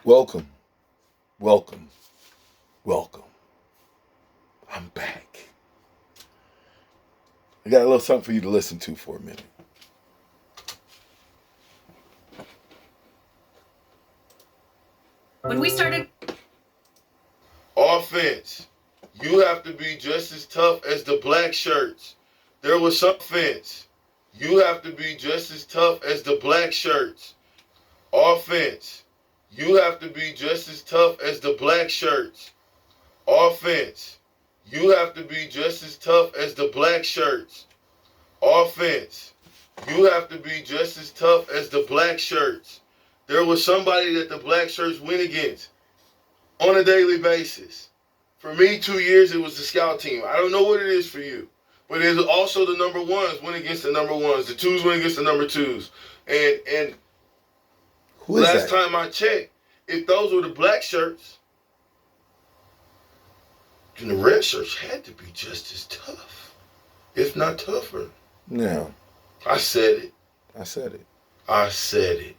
Welcome, welcome, welcome. I'm back. I got a little something for you to listen to for a minute. When we started offense, you have to be just as tough as the black shirts. There was some offense. You have to be just as tough as the black shirts. Offense, you have to be just as tough as the black shirts. Offense, you have to be just as tough as the black shirts. Offense, you have to be just as tough as the black shirts. There was somebody that the black shirts went against on a daily basis. For me, 2 years, it was the scout team. I don't know what it is for you, but it's also the number ones went against the number ones. The twos went against the number twos. And Who is last that? time I checked, if those were the black shirts, then the red shirts had to be just as tough, if not tougher. Now, I said it. I said it. I said it.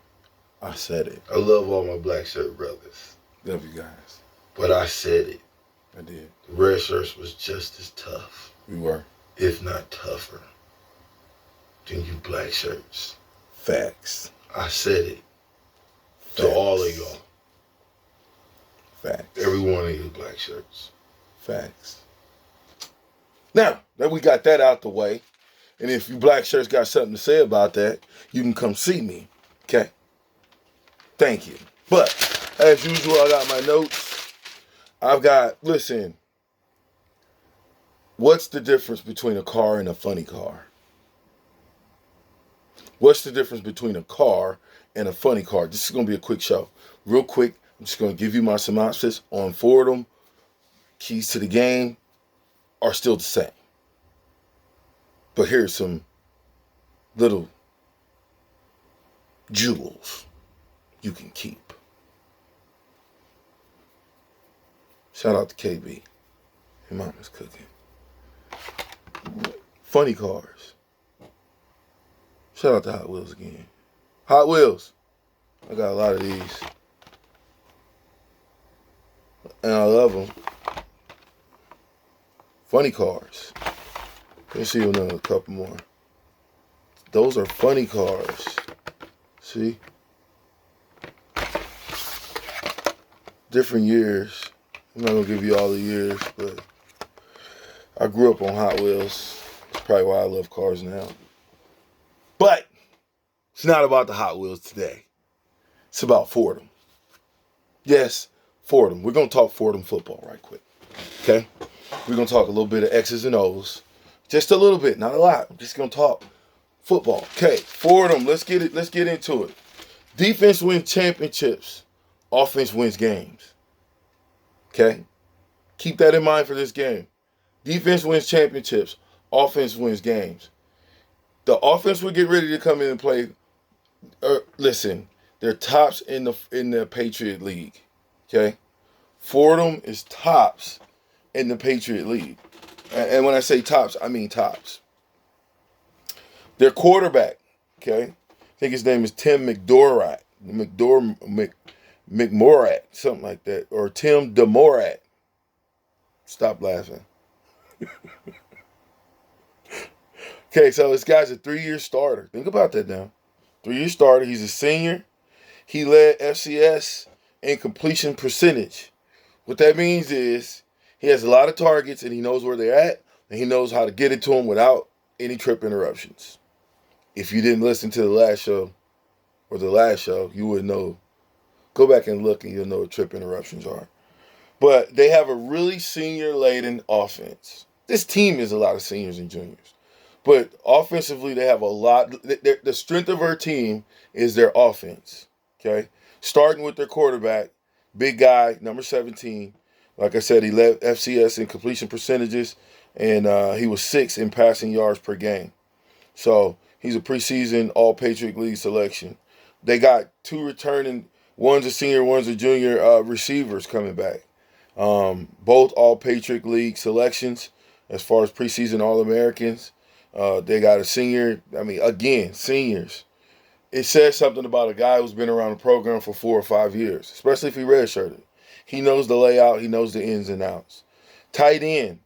I said it. I love all my black shirt brothers, Love you guys. but I said it. I did. The red shirts was just as tough, We were. if not tougher, than you black shirts. Facts. I said it to Facts. all of y'all. Facts. Every one of you black shirts. Facts. Now that we got that out the way, and if you black shirts got something to say about that, you can come see me. Okay? Thank you. But as usual, I got my notes. Listen, what's the difference between a car and a funny car? What's the difference between a car and a funny car? This is going to be a quick show. Real quick, I'm just going to give you my synopsis on Fordham. Keys to the game are still the same. But here's some little jewels you can keep. Shout out to KB. Your mama's cooking. Funny cars. Shout out to Hot Wheels again. Hot Wheels. I got a lot of these. And I love them. Funny cars. Let's see another couple more. Those are funny cars. See? Different years. I'm not going to give you all the years, but I grew up on Hot Wheels. That's probably why I love cars now. But it's not about the Hot Wheels today. It's about Fordham. Yes, Fordham. We're going to talk Fordham football right quick. Okay? We're going to talk a little bit of X's and O's. Just a little bit, not a lot. I'm just going to talk football. Okay, Fordham, let's get into it. Defense wins championships. Offense wins games. Okay? Keep that in mind for this game. Defense wins championships. Offense wins games. The offense will get ready to come in and play. Listen, they're tops in the Patriot League. Okay? Fordham is tops in the Patriot League. And when I say tops, I mean tops. Their quarterback, okay? I think his name is Tim McMorrat, something like that. Or Tim DeMorat. Stop laughing. Okay, so this guy's a 3-year starter. Think about that now. 3-year starter. He's a senior. He led FCS in completion percentage. What that means is he has a lot of targets and he knows where they're at and he knows how to get it to them without any trip interruptions. If you didn't listen to the last show, you would know. Go back and look and you'll know what trip interruptions are. But they have a really senior-laden offense. This team is a lot of seniors and juniors. But offensively, they have a lot. The strength of our team is their offense. Okay? Starting with their quarterback, big guy, number 17. Like I said, he led FCS in completion percentages, and he was 6th in passing yards per game. So he's a preseason All-Patriot League selection. They got 2 returning, one's a senior, one's a junior receivers coming back. Both All-Patriot League selections as far as preseason All-Americans. They got a senior, again, seniors. it says something about a guy who's been around the program for 4 or 5 years, especially if he redshirted. He knows the layout. He knows the ins and outs. Tight end,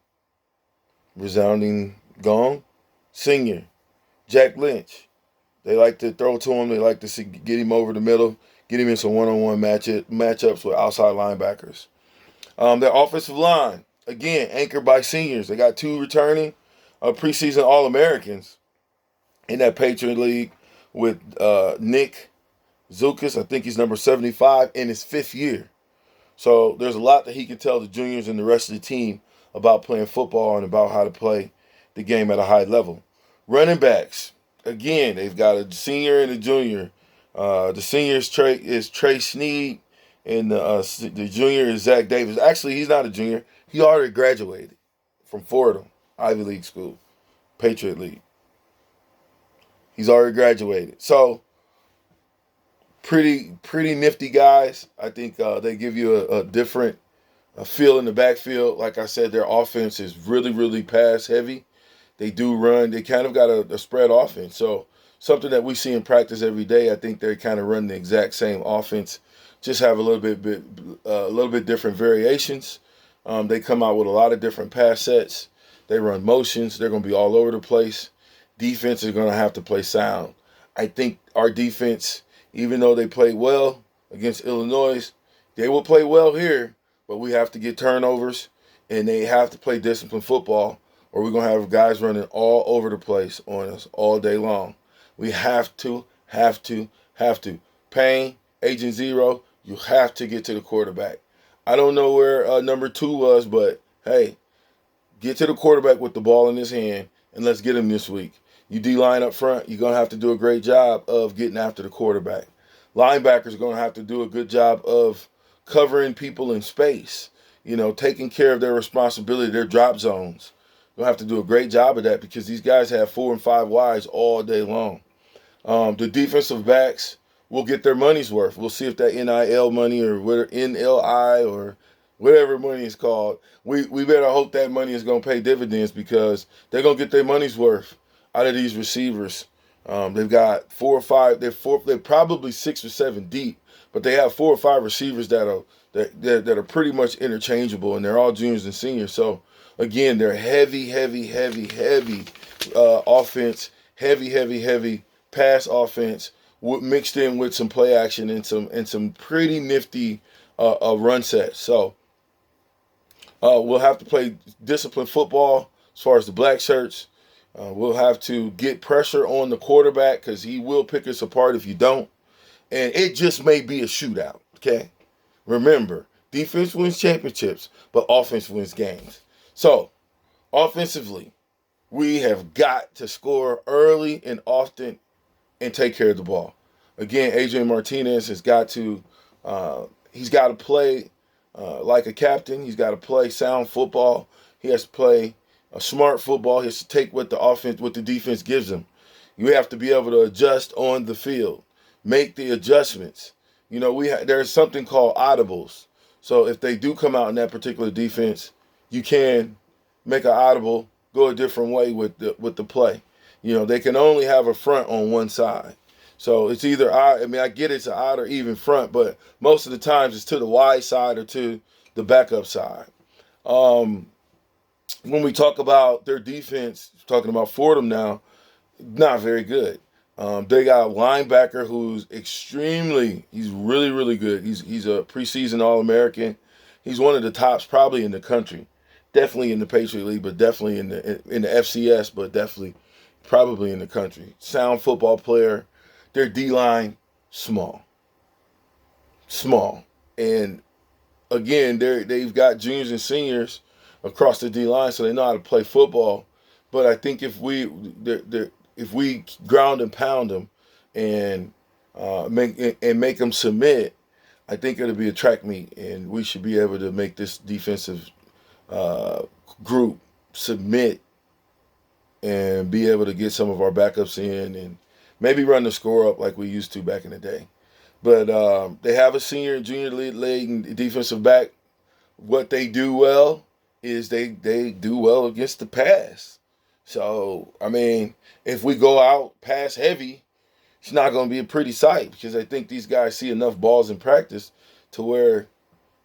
resounding gong, senior, Jack Lynch. They like to throw to him. They like to get him over the middle, get him in some one-on-one matchups with outside linebackers. Their offensive line, again, anchored by seniors. They got 2 returning preseason All-Americans in that Patriot League with Nick Zukas. I think he's number 75 in his 5th year. So there's a lot that he can tell the juniors and the rest of the team about playing football and about how to play the game at a high level. Running backs, again, they've got a senior and a junior. The senior is Trey Sneed, and the junior is Zach Davis. Actually, he's not a junior. He already graduated from Fordham, Ivy League school, Patriot League. He's already graduated. So, pretty nifty guys. I think they give you a different feel in the backfield. Like I said, their offense is really, really pass heavy. They do run. They kind of got a spread offense. So, something that we see in practice every day. I think they kind of run the exact same offense, just have a little bit different variations. They come out with a lot of different pass sets. They run motions. They're going to be all over the place. Defense is going to have to play sound. I think our defense, even though they played well against Illinois, they will play well here, but we have to get turnovers, and they have to play disciplined football, or we're going to have guys running all over the place on us all day long. We have to. Payne, Agent Zero, you have to get to the quarterback. I don't know where number 2 was, but, hey, get to the quarterback with the ball in his hand, and let's get him this week. You D-line up front, you're going to have to do a great job of getting after the quarterback. Linebackers are going to have to do a good job of covering people in space, taking care of their responsibility, their drop zones. You'll have to do a great job of that because these guys have 4 and 5 wides all day long. The defensive backs will get their money's worth. We'll see if that NIL money or NLI or whatever money is called, we better hope that money is going to pay dividends because they're going to get their money's worth out of these receivers. They've got 4 or 5. They're probably 6 or 7 deep, but they have 4 or 5 receivers that are pretty much interchangeable, and they're all juniors and seniors. So again, they're heavy offense, heavy pass offense mixed in with some play action and some pretty nifty run sets. So we'll have to play disciplined football as far as the black shirts. We'll have to get pressure on the quarterback because he will pick us apart if you don't. And it just may be a shootout, okay? Remember, defense wins championships, but offense wins games. So, offensively, we have got to score early and often and take care of the ball. Again, Adrian Martinez has got to play like a captain. He's got to play sound football. He has to play a smart football. He has to take what the defense gives him. You have to be able to adjust on the field, make the adjustments. There's something called audibles. So if they do come out in that particular defense, you can make an audible, go a different way with the play. They can only have a front on one side. So it's either, I get it's an odd or even front, but most of the times it's to the wide side or to the backup side. When we talk about their defense, talking about Fordham now, not very good. They got a linebacker who's he's really, really good. He's a preseason All-American. He's one of the tops probably in the country. Definitely in the Patriot League, but definitely in the FCS, but definitely probably in the country. Sound football player. Their D-line, small. And again, they've got juniors and seniors across the D-line, so they know how to play football. But I think if we ground and pound them and make them submit, I think it'll be a track meet, and we should be able to make this defensive group submit and be able to get some of our backups in and maybe run the score up like we used to back in the day. But they have a senior and junior league defensive back. What they do well is they do well against the pass. So, if we go out pass heavy, it's not going to be a pretty sight because I think these guys see enough balls in practice to where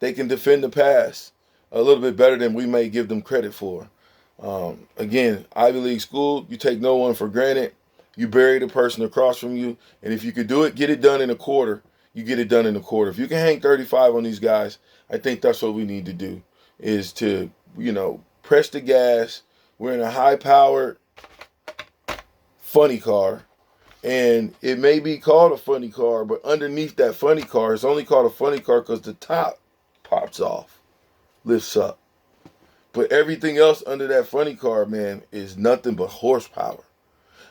they can defend the pass a little bit better than we may give them credit for. Again, Ivy League school, you take no one for granted. You bury the person across from you, and if you could do it, get it done in a quarter, you get it done in a quarter. If you can hang 35 on these guys, I think that's what we need to do, is to, press the gas. We're in a high-powered funny car, and it may be called a funny car, but underneath that funny car, it's only called a funny car because the top pops off, lifts up. But everything else under that funny car, man, is nothing but horsepower.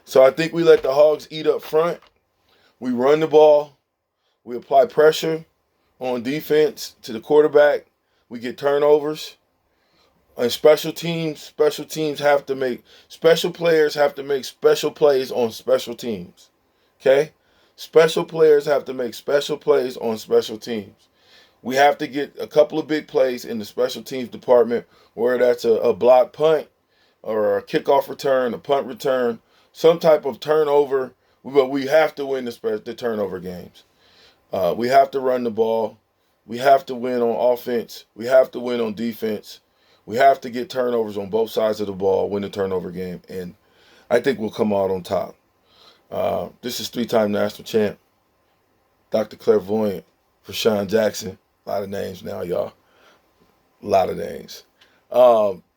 So I think we let the Hogs eat up front. We run the ball. We apply pressure on defense to the quarterback. We get turnovers. And special players have to make special plays on special teams. Okay? Special players have to make special plays on special teams. We have to get a couple of big plays in the special teams department, where that's a block punt or a kickoff return, a punt return, some type of turnover. But we have to win the turnover games. We have to run the ball. We have to win on offense. We have to win on defense. We have to get turnovers on both sides of the ball, win the turnover game, and I think we'll come out on top. This is 3-time national champ, Dr. Clairvoyant, Vershan Jackson. A lot of names now, y'all. A lot of names.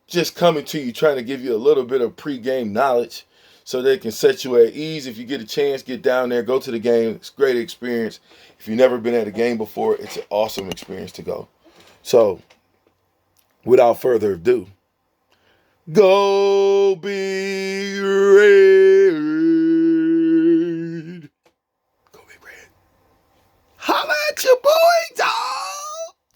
Just coming to you, trying to give you a little bit of pregame knowledge so they can set you at ease. If you get a chance, get down there, go to the game. It's a great experience. If you've never been at a game before, it's an awesome experience to go. So, without further ado, go be ready.